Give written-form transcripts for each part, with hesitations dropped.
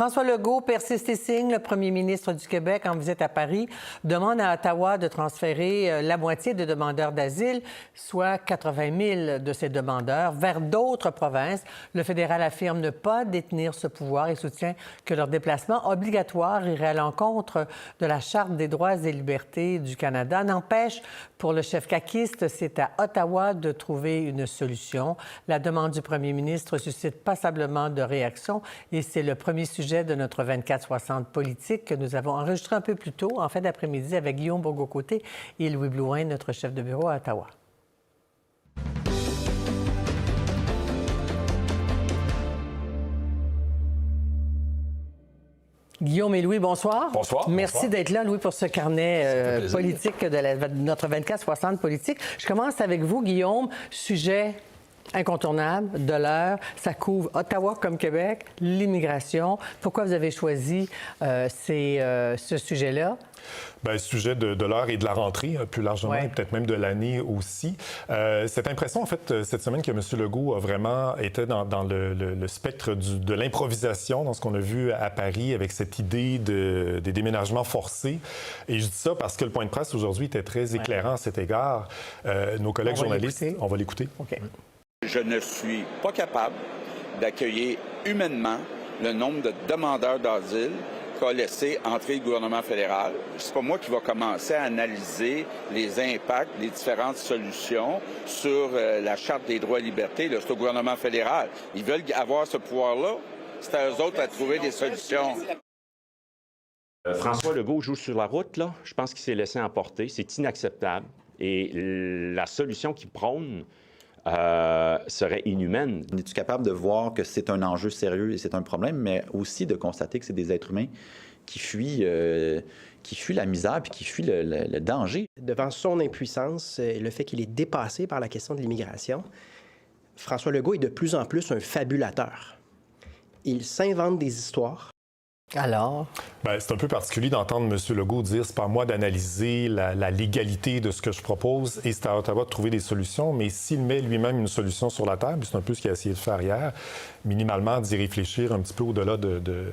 François Legault persiste et signe. Le premier ministre du Québec, en visite à Paris, demande à Ottawa de transférer la moitié des demandeurs d'asile, soit 80 000 de ces demandeurs, vers d'autres provinces. Le fédéral affirme ne pas détenir ce pouvoir et soutient que leur déplacement obligatoire irait à l'encontre de la Charte des droits et libertés du Canada. N'empêche, pour le chef caquiste, c'est à Ottawa de trouver une solution. La demande du premier ministre suscite passablement de réactions et c'est le premier sujet de notre 24-60 politique que nous avons enregistré un peu plus tôt, en fin d'après-midi, avec Guillaume Bourgault-Côté et Louis Blouin, notre chef de bureau à Ottawa. Guillaume et Louis, bonsoir. Bonsoir. Merci d'être là, Louis, pour ce carnet politique de notre 24-60 politique. Je commence avec vous, Guillaume. Sujet incontournable de l'heure. Ça couvre Ottawa comme Québec, l'immigration. Pourquoi vous avez choisi ce sujet-là? Bien, le sujet de l'heure et de la rentrée, plus largement, et peut-être même de l'année aussi. Cette impression, en fait, cette semaine, que M. Legault a vraiment été dans le spectre de l'improvisation, dans ce qu'on a vu à Paris, avec cette idée des déménagements forcés. Et je dis ça parce que le point de presse aujourd'hui était très éclairant à cet égard. Nos collègues journalistes, on va l'écouter. OK. Je ne suis pas capable d'accueillir humainement le nombre de demandeurs d'asile qu'a laissé entrer le gouvernement fédéral. C'est pas moi qui va commencer à analyser les impacts des différentes solutions sur la Charte des droits et libertés. Là, c'est au gouvernement fédéral. Ils veulent avoir ce pouvoir-là. C'est à eux autres à trouver des solutions. François Legault joue sur la route, là. Je pense qu'il s'est laissé emporter. C'est inacceptable. Et la solution qu'il prône serait inhumaine. Es-tu capable de voir que c'est un enjeu sérieux et c'est un problème, mais aussi de constater que c'est des êtres humains qui fuient la misère puis qui fuient le danger? Devant son impuissance, le fait qu'il est dépassé par la question de l'immigration, François Legault est de plus en plus un fabulateur. Il s'invente des histoires. Alors? Bien, c'est un peu particulier d'entendre M. Legault dire « c'est pas à moi d'analyser la légalité de ce que je propose et c'est à Ottawa de trouver des solutions », mais s'il met lui-même une solution sur la table, c'est un peu ce qu'il a essayé de faire hier, minimalement d'y réfléchir un petit peu au-delà de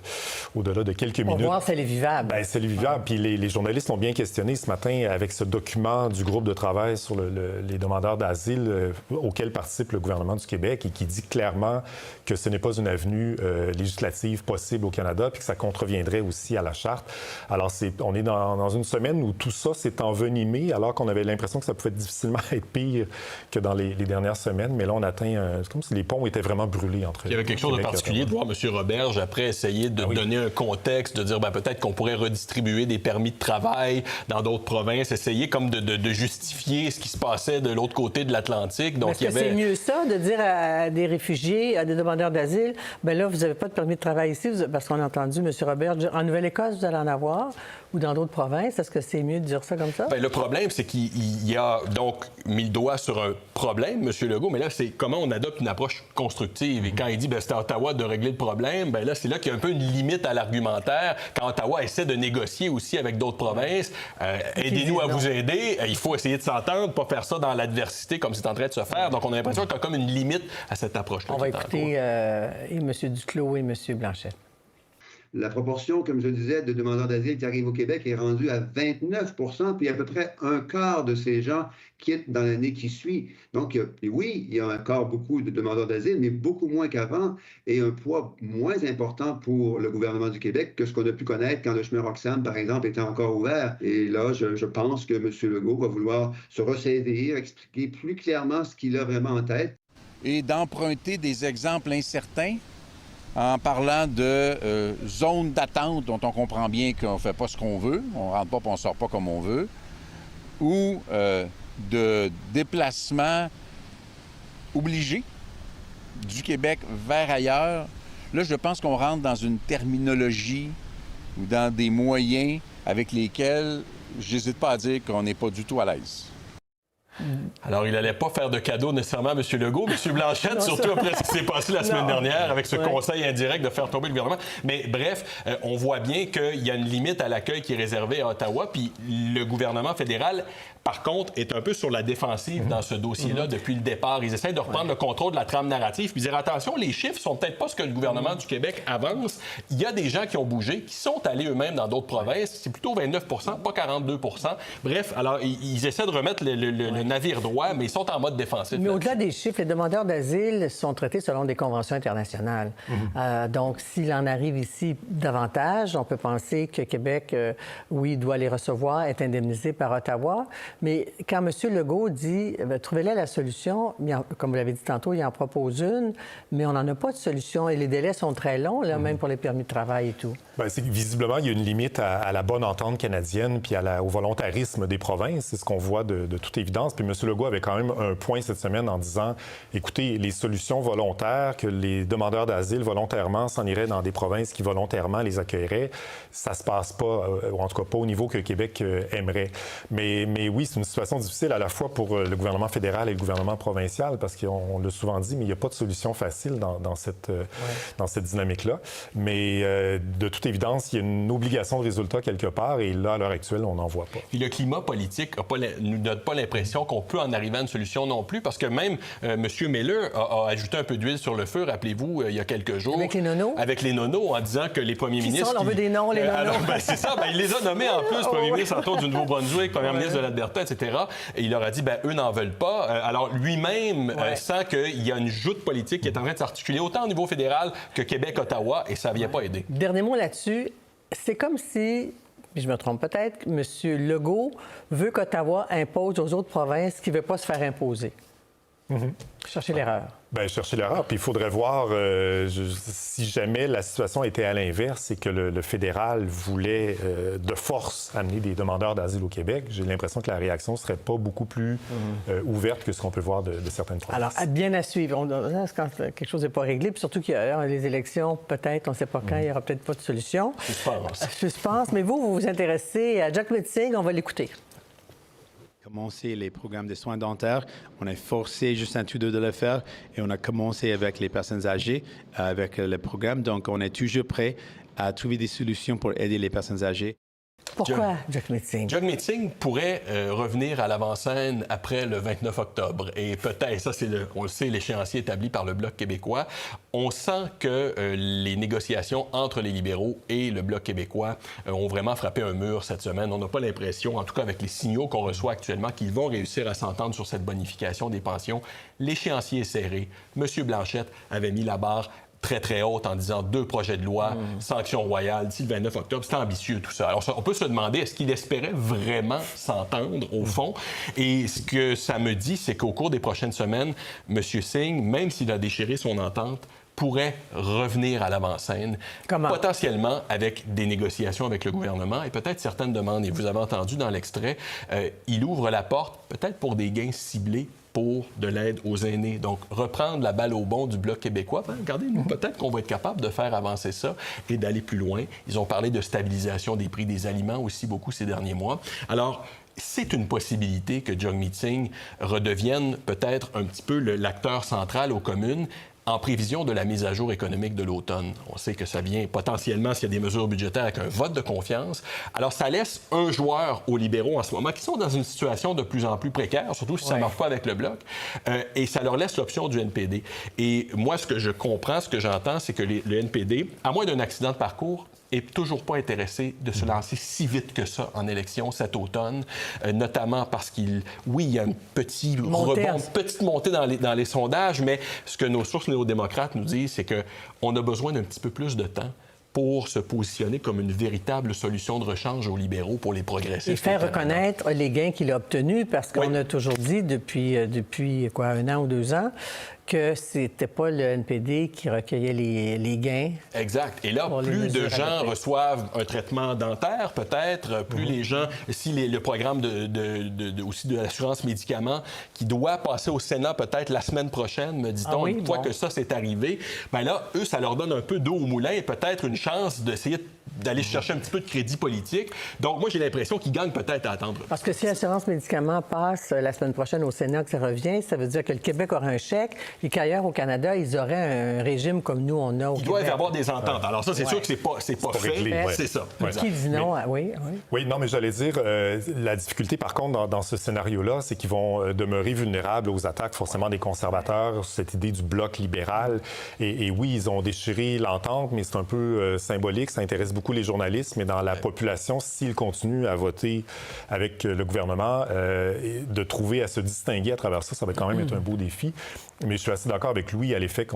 quelques minutes. Pour voir si elle est vivable. Bien, si elle est vivable. Puis les journalistes l'ont bien questionné ce matin avec ce document du groupe de travail sur les demandeurs d'asile auquel participe le gouvernement du Québec et qui dit clairement que ce n'est pas une avenue législative possible au Canada puis que ça contreviendrait aussi à la Charte. Alors, on est dans une semaine où tout ça s'est envenimé, alors qu'on avait l'impression que ça pouvait difficilement être pire que dans les dernières semaines. Mais là, on atteint... c'est comme si les ponts étaient vraiment brûlés entre eux. Il y avait quelque chose de particulier de voir M. Roberge après essayer de donner un contexte, de dire peut-être qu'on pourrait redistribuer des permis de travail dans d'autres provinces, essayer comme de justifier ce qui se passait de l'autre côté de l'Atlantique. Donc, est-ce que c'est mieux ça, de dire à des réfugiés, à des demandeurs d'asile, bien là, vous n'avez pas de permis de travail ici, parce qu'on a entendu M. Roberge dire, en Nouvelle-Écosse, vous allez en avoir, ou dans d'autres provinces. Est-ce que c'est mieux de dire ça comme ça? Bien, le problème, c'est qu'il a donc mis le doigt sur un problème, M. Legault, mais là, c'est comment on adopte une approche constructive. Et quand il dit c'est à Ottawa de régler le problème, bien là, c'est là qu'il y a un peu une limite à l'argumentaire. Quand Ottawa essaie de négocier aussi avec d'autres provinces, aidez-nous à vous aider, il faut essayer de s'entendre, pas faire ça dans l'adversité comme c'est en train de se faire. Donc, on a l'impression qu'il y a comme une limite à cette approche-là. On va écouter M. Duclos et M. Blanchet. La proportion, comme je disais, de demandeurs d'asile qui arrivent au Québec est rendue à 29 %, puis à peu près un quart de ces gens quittent dans l'année qui suit. Donc, oui, il y a encore beaucoup de demandeurs d'asile, mais beaucoup moins qu'avant, et un poids moins important pour le gouvernement du Québec que ce qu'on a pu connaître quand le chemin Roxham, par exemple, était encore ouvert. Et là, je pense que M. Legault va vouloir se ressaisir, expliquer plus clairement ce qu'il a vraiment en tête. Et d'emprunter des exemples incertains en parlant de zones d'attente dont on comprend bien qu'on ne fait pas ce qu'on veut, on ne rentre pas et on ne sort pas comme on veut, ou de déplacement obligé du Québec vers ailleurs. Là, je pense qu'on rentre dans une terminologie ou dans des moyens avec lesquels je n'hésite pas à dire qu'on n'est pas du tout à l'aise. Alors, il n'allait pas faire de cadeau nécessairement à M. Legault, M. Blanchette, surtout après ce qui s'est passé la semaine dernière avec ce conseil indirect de faire tomber le gouvernement. Mais bref, on voit bien qu'il y a une limite à l'accueil qui est réservé à Ottawa, puis le gouvernement fédéral, par contre, est un peu sur la défensive dans ce dossier-là depuis le départ. Ils essaient de reprendre le contrôle de la trame narrative puis dire attention, les chiffres sont peut-être pas ce que le gouvernement du Québec avance. Il y a des gens qui ont bougé, qui sont allés eux-mêmes dans d'autres provinces. C'est plutôt 29 pas 42 Bref, alors, ils essaient de remettre le navire droit, mais ils sont en mode défensif. Mais au-delà des chiffres, les demandeurs d'asile sont traités selon des conventions internationales. Donc, s'il en arrive ici davantage, on peut penser que Québec, oui, doit les recevoir, est indemnisé par Ottawa. Mais quand M. Legault dit trouvez-là la solution, comme vous l'avez dit tantôt, il en propose une, mais on n'en a pas de solution et les délais sont très longs, là, même pour les permis de travail et tout. Bien, visiblement, il y a une limite à la bonne entente canadienne puis au volontarisme des provinces. C'est ce qu'on voit de toute évidence. Puis M. Legault avait quand même un point cette semaine en disant écoutez, les solutions volontaires, que les demandeurs d'asile volontairement s'en iraient dans des provinces qui volontairement les accueilleraient, ça se passe pas, ou en tout cas pas au niveau que Québec aimerait. Mais oui, c'est une situation difficile à la fois pour le gouvernement fédéral et le gouvernement provincial, parce qu'on l'a souvent dit, mais il n'y a pas de solution facile dans cette dynamique-là. Mais de toute évidence, il y a une obligation de résultat quelque part, et là, à l'heure actuelle, on n'en voit pas. Et le climat politique ne nous donne pas l'impression qu'on peut en arriver à une solution non plus, parce que même M. Miller a ajouté un peu d'huile sur le feu, rappelez-vous, il y a quelques jours. Avec les nonos? Avec les nonos, en disant que les premiers ministres... On veut des noms, les nonos. Alors, c'est ça, il les a nommés en plus, premier ministre entre du Nouveau-Brunswick, premier ministre de l'Alberta, etc. Et il leur a dit, eux n'en veulent pas. Alors, lui-même sent qu'il y a une joute politique qui est en train de s'articuler autant au niveau fédéral que Québec-Ottawa, et ça ne vient pas aider. Dernier mot là-dessus, c'est comme si, je me trompe peut-être, M. Legault veut qu'Ottawa impose aux autres provinces ce qu'il ne veut pas se faire imposer. Cherchez l'erreur. Bien, chercher l'erreur. Puis il faudrait voir si jamais la situation était à l'inverse et que le fédéral voulait de force amener des demandeurs d'asile au Québec. J'ai l'impression que la réaction ne serait pas beaucoup plus ouverte que ce qu'on peut voir de certaines provinces. Alors, bien à suivre. Quand quelque chose n'est pas réglé, puis surtout qu'il y a les élections, peut-être, on ne sait pas quand, il n'y aura peut-être pas de solution. Suspense. Mais vous vous intéressez à Jagmeet Singh, on va l'écouter. Commencer les programmes de soins dentaires. On est forcé, Justin Trudeau, de le faire et on a commencé avec les personnes âgées, avec le programme. Donc, on est toujours prêt à trouver des solutions pour aider les personnes âgées. Pourquoi Jagmeet Singh? Jagmeet Singh pourrait revenir à l'avant-scène après le 29 octobre. Et peut-être, ça, on le sait, l'échéancier établi par le Bloc québécois. On sent que les négociations entre les libéraux et le Bloc québécois ont vraiment frappé un mur cette semaine. On n'a pas l'impression, en tout cas avec les signaux qu'on reçoit actuellement, qu'ils vont réussir à s'entendre sur cette bonification des pensions. L'échéancier est serré. M. Blanchette avait mis la barre très, très haute en disant 2 projets de loi, sanctions royales d'ici le 29 octobre. C'était ambitieux, tout ça. Alors, on peut se demander, est-ce qu'il espérait vraiment s'entendre, au fond? Et ce que ça me dit, c'est qu'au cours des prochaines semaines, M. Singh, même s'il a déchiré son entente, pourrait revenir à l'avant-scène, potentiellement avec des négociations avec le gouvernement et peut-être certaines demandes. Et vous avez entendu dans l'extrait, il ouvre la porte peut-être pour des gains ciblés pour de l'aide aux aînés. Donc, reprendre la balle au bond du Bloc québécois. Regardez, nous, peut-être qu'on va être capable de faire avancer ça et d'aller plus loin. Ils ont parlé de stabilisation des prix des aliments aussi beaucoup ces derniers mois. Alors, c'est une possibilité que Jagmeet Singh redevienne peut-être un petit peu l'acteur central aux communes en prévision de la mise à jour économique de l'automne. On sait que ça vient potentiellement, s'il y a des mesures budgétaires, avec un vote de confiance. Alors, ça laisse un joueur aux libéraux en ce moment qui sont dans une situation de plus en plus précaire, surtout si ça ne marche pas avec le Bloc, et ça leur laisse l'option du NPD. Et moi, ce que je comprends, ce que j'entends, c'est que le NPD, à moins d'un accident de parcours, est toujours pas intéressé de se lancer si vite que ça en élection cet automne, notamment parce il y a une petite montée dans les sondages, mais ce que nos sources néo-démocrates nous disent, c'est qu'on a besoin d'un petit peu plus de temps pour se positionner comme une véritable solution de rechange aux libéraux pour les progressistes. Et faire reconnaître les gains qu'il a obtenus, parce qu'on a toujours dit depuis 1 an ou 2 ans, que c'était pas le NPD qui recueillait les gains. Exact. Et là, plus de gens reçoivent un traitement dentaire, peut-être, plus les gens... Si le programme aussi de l'assurance médicaments qui doit passer au Sénat peut-être la semaine prochaine, me dit-on, une fois que ça s'est arrivé, bien là, eux, ça leur donne un peu d'eau au moulin et peut-être une chance d'essayer d'aller chercher un petit peu de crédit politique. Donc, moi, j'ai l'impression qu'il gagne peut-être à attendre. Parce que si l'assurance médicaments passe la semaine prochaine au Sénat, que ça revient, ça veut dire que le Québec aura un chèque et qu'ailleurs au Canada, ils auraient un régime comme nous, on a au Québec. Il doit y avoir des ententes. Alors ça, c'est sûr que c'est pas fait. réglé, C'est ça. Qui dit non? Oui. Oui, non, mais j'allais dire, la difficulté, par contre, dans ce scénario-là, c'est qu'ils vont demeurer vulnérables aux attaques, forcément, des conservateurs, cette idée du bloc libéral. Et oui, ils ont déchiré l'entente, mais c'est un peu symbolique. Ça intéresse beaucoup les journalistes, mais dans la population, s'ils continuent à voter avec le gouvernement, de trouver à se distinguer à travers ça, ça va quand même être un beau défi. Mais je suis assez d'accord avec Louis à l'effet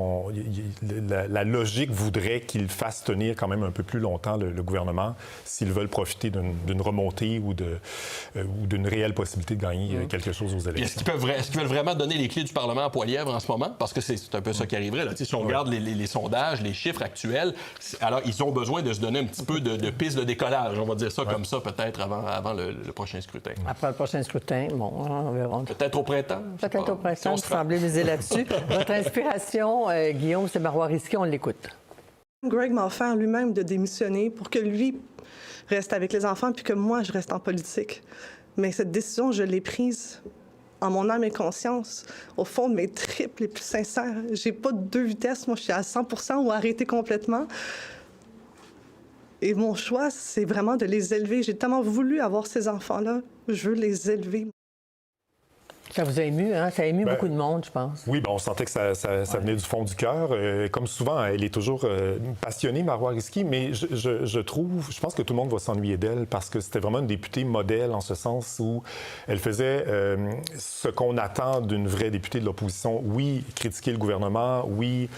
la logique voudrait qu'il fasse tenir quand même un peu plus longtemps le gouvernement s'ils veulent profiter d'une remontée ou d'une réelle possibilité de gagner quelque chose aux élections. Est-ce qu'ils veulent vraiment donner les clés du Parlement à Poilievre en ce moment? Parce que c'est un peu ça qui arriverait. Là. Si on regarde les sondages, les chiffres actuels, alors ils ont besoin de se donner un petit peu de piste de décollage, on va dire ça comme ça, peut-être avant le prochain scrutin. Après le prochain scrutin, bon, on verra. Peut-être au printemps? Peut-être au printemps, vous semblez miser là-dessus. Votre inspiration, Guillaume, c'est Marois Risky, on l'écoute. Greg m'a offert lui-même de démissionner pour que lui reste avec les enfants puis que moi, je reste en politique. Mais cette décision, je l'ai prise en mon âme et conscience, au fond de mes tripes les plus sincères. J'ai pas de deux vitesses. Moi, je suis à 100% ou arrêtée complètement. Et mon choix, c'est vraiment de les élever. J'ai tellement voulu avoir ces enfants-là. Je veux les élever. Ça vous a ému, hein? Ça a ému beaucoup de monde, je pense. Oui, on sentait que ça venait du fond du cœur. Comme souvent, elle est toujours passionnée, Marois Risky, mais je pense que tout le monde va s'ennuyer d'elle parce que c'était vraiment une députée modèle en ce sens où elle faisait ce qu'on attend d'une vraie députée de l'opposition. Oui, critiquer le gouvernement, oui,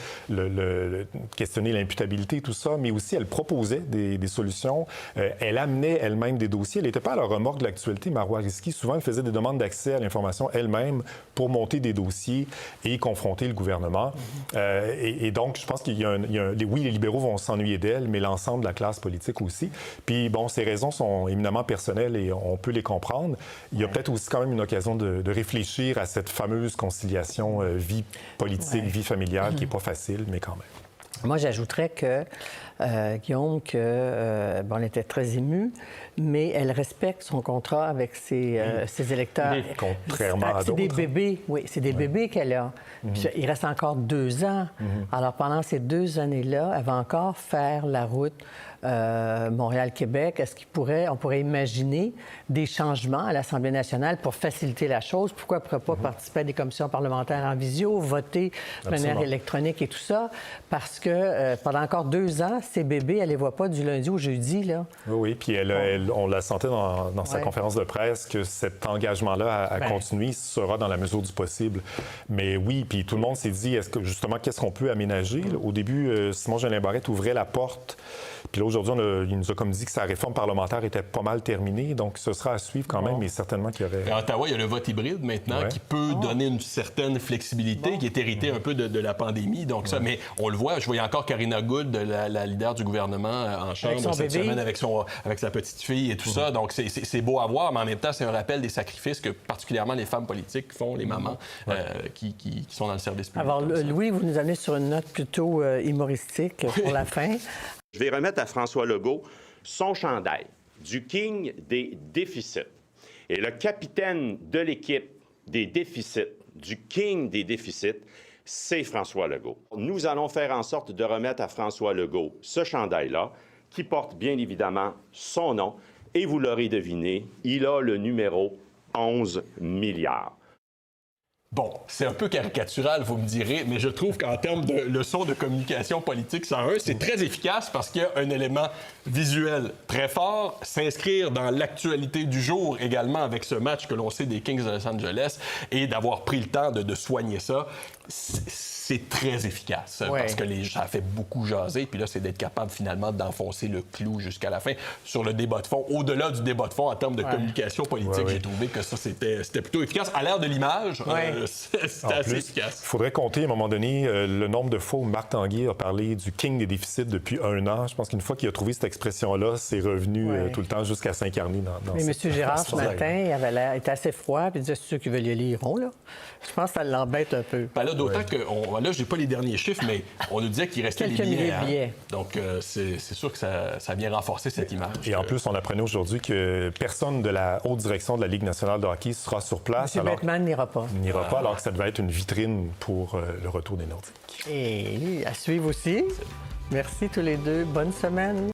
questionner l'imputabilité, tout ça, mais aussi elle proposait des solutions. Elle amenait elle-même des dossiers. Elle n'était pas à la remorque de l'actualité, Marois Risky. Souvent, elle faisait des demandes d'accès à l'information elle-même pour monter des dossiers et confronter le gouvernement. Et donc, je pense qu'il y a oui, les libéraux vont s'ennuyer d'elle, mais l'ensemble de la classe politique aussi. Puis, bon, ces raisons sont éminemment personnelles et on peut les comprendre. Il y a peut-être aussi quand même une occasion de réfléchir à cette fameuse conciliation vie politique, vie familiale, qui n'est pas facile, mais quand même. Moi, j'ajouterais que, Guillaume, on était très émus, mais elle respecte son contrat avec ses électeurs. Contrairement à d'autres. C'est des bébés, oui, c'est des bébés qu'elle a. Puis, il reste encore 2 ans. Alors, pendant ces 2 années-là, elle va encore faire la route Montréal-Québec. Est-ce on pourrait imaginer des changements à l'Assemblée nationale pour faciliter la chose? Pourquoi elle ne pourrait pas participer à des commissions parlementaires en visio, voter de manière électronique et tout ça? Parce que pendant encore 2 ans, ces bébés, elle ne les voit pas du lundi au jeudi, là. Oui, puis on la sentait dans sa conférence de presse que cet engagement-là à continuer sera dans la mesure du possible. Mais oui, puis tout le monde s'est dit, qu'est-ce qu'on peut aménager? Au début, Simon-Jolin Barrette ouvrait la porte. Puis là, aujourd'hui, il nous a comme dit que sa réforme parlementaire était pas mal terminée. Donc, ce sera à suivre quand même, mais certainement qu'il y aurait... À Ottawa, il y a le vote hybride maintenant qui peut donner une certaine flexibilité, qui est hérité un peu de la pandémie. Donc ça, mais on le voit, je voyais encore Karina Gould, la leader du gouvernement en chambre cette semaine avec sa petite fille et tout ça. Donc c'est beau à voir, mais en même temps, c'est un rappel des sacrifices que particulièrement les femmes politiques font, les mamans qui sont dans le service public. Alors, Louis, vous nous amenez sur une note plutôt humoristique pour la fin. Je vais remettre à François Legault son chandail du king des déficits. Et le capitaine de l'équipe des déficits, du king des déficits, c'est François Legault. Nous allons faire en sorte de remettre à François Legault ce chandail-là, qui porte bien évidemment son nom. Et vous l'aurez deviné, il a le numéro 11 milliards. Bon, c'est un peu caricatural, vous me direz, mais je trouve qu'en termes de leçon de communication politique 101, c'est très efficace parce qu'il y a un élément visuel très fort, s'inscrire dans l'actualité du jour également avec ce match que l'on sait des Kings de Los Angeles et d'avoir pris le temps de soigner ça. C'est très efficace parce que ça a fait beaucoup jaser. Puis là, c'est d'être capable finalement d'enfoncer le clou jusqu'à la fin sur le débat de fond. Au-delà du débat de fond, en termes de communication politique, j'ai trouvé que ça, c'était plutôt efficace. À l'ère de l'image, c'était assez efficace. Il faudrait compter à un moment donné le nombre de fois où Marc Tanguay a parlé du king des déficits depuis 1 an. Je pense qu'une fois qu'il a trouvé cette expression-là, c'est revenu tout le temps jusqu'à s'incarner dans Mais M. Girard, ce matin, il était assez froid. Puis il disait, ceux qui veulent y aller iront, là. Je pense que ça l'embête un peu. Ben là, d'autant qu'on Là, je n'ai pas les derniers chiffres, mais on nous disait qu'il restait Quelques des milliers de billets. billets. Donc, c'est sûr que ça vient renforcer cette image. Et en plus, on apprenait aujourd'hui que personne de la haute direction de la Ligue nationale de hockey sera sur place. M. Bettman n'ira pas. N'ira pas, alors que ça devait être une vitrine pour le retour des Nordiques. Et à suivre aussi. Merci tous les deux. Bonne semaine.